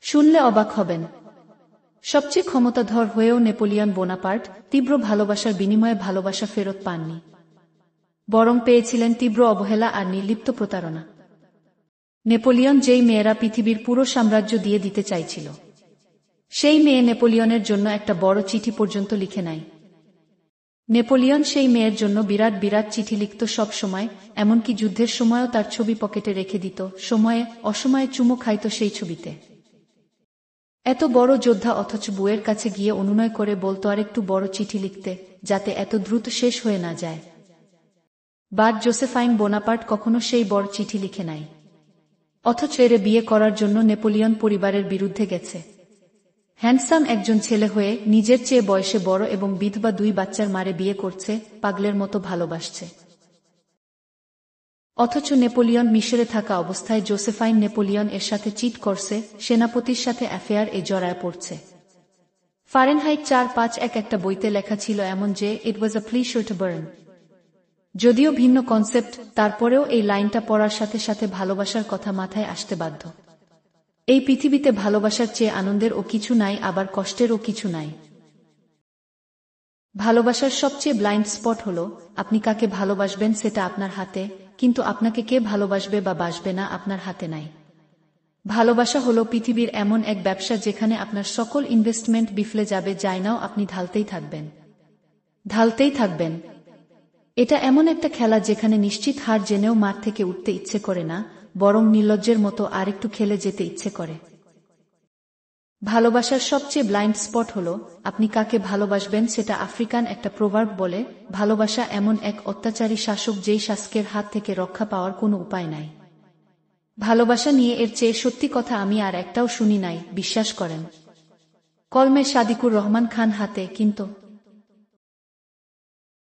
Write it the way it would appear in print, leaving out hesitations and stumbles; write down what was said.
শুনলে অবাক হবেন। সবচেয়ে ক্ষমতাধর হয়েও নেপোলিয়ন বোনাপার্ট তীব্র ভালোবাসার বিনিময়ে ভালোবাসা ফেরত পাননি, বরং পেয়েছিলেন তীব্র অবহেলা আর নির্লিপ্ত প্রতারণা। নেপোলিয়ন যেই মেয়েরা পৃথিবীর পুরো সাম্রাজ্য দিয়ে দিতে চাইছিল, সেই মেয়ে নেপোলিয়নের জন্য একটা বড় চিঠি পর্যন্ত লিখে নাই। নেপোলিয়ন সেই মেয়ের জন্য বিরাট বিরাট চিঠি লিখত সব সময়, এমনকি যুদ্ধের সময়ও তার ছবি পকেটে রেখে দিত, সময়ে অসময়ে চুমো খাইত সেই ছবিতে। এত বড় যোদ্ধা অথচ বউয়ের কাছে গিয়ে অনুনয় করে বলতো আরেকটু বড় চিঠি লিখতে, যাতে এত দ্রুত শেষ হয়ে না যায়। বাট জোসেফাইন বোনাপার্ট কখনো সেই বড় চিঠি লিখে নাই। অথচ এরে বিয়ে করার জন্য নেপোলিয়ন পরিবারের বিরুদ্ধে গেছে। হ্যান্ডসাম একজন ছেলে হয়ে নিজের চেয়ে বয়সে বড় এবং বিধবা 2 বাচ্চার মারে বিয়ে করছে, পাগলের মতো ভালোবাসছে। অথচ নেপোলিয়ন মিশরে থাকা অবস্থায় জোসেফাইন নেপোলিয়ন এর সাথে চিট করছে, সেনাপতির সাথে অ্যাফেয়ার এ জড়ায় পড়ছে। ফারেনহাইট 451 একটা বইতে লেখা ছিল এমন যে ইট ওয়াজ আ প্লেজার টু বার্ন। যদিও ভিন্ন কনসেপ্ট, তারপরেও এই লাইনটা পড়ার সাথে সাথে ভালোবাসার কথা মাথায় আসতে বাধ্য। এই পৃথিবীতে ভালোবাসার চেয়ে আনন্দের ও কিছু নাই, আবার কষ্টেরও কিছু নাই। ভালোবাসার সবচেয়ে ব্লাইন্ড স্পট হলো, আপনি কাকে ভালোবাসবেন সেটা আপনার হাতে, কিন্তু আপনাকে কে ভালোবাসবে বা বাসবে না আপনার হাতে নাই। ভালোবাসা হলো পৃথিবীর এমন এক ব্যবসা যেখানে আপনার সকল ইনভেস্টমেন্ট বিফলে যাবে, যায় নাও আপনি ঢালতেই থাকবেন, ঢালতেই থাকবেন। এটা এমন একটা খেলা যেখানে নিশ্চিত হার জেনেও মাঠ থেকে উঠতে ইচ্ছে করে না, বরং নির্লজ্জের মতো আরেকটু খেলে যেতে ইচ্ছে করে। ভালোবাসার সবচেয়ে ব্লাইন্ড স্পট হলো, আপনি কাকে ভালোবাসবেন সেটা আফ্রিকান একটা প্রভার্ব বলে, ভালোবাসা এমন এক অত্যাচারী শাসক যেই শাসকের হাত থেকে রক্ষা পাওয়ার কোনো উপায় নাই। ভালোবাসা নিয়ে এর চেয়ে সত্যি কথা আমি আর একটাও শুনি নাই, বিশ্বাস করেন। কলমে সাদিকুর রহমান খান হাতে। কিন্তু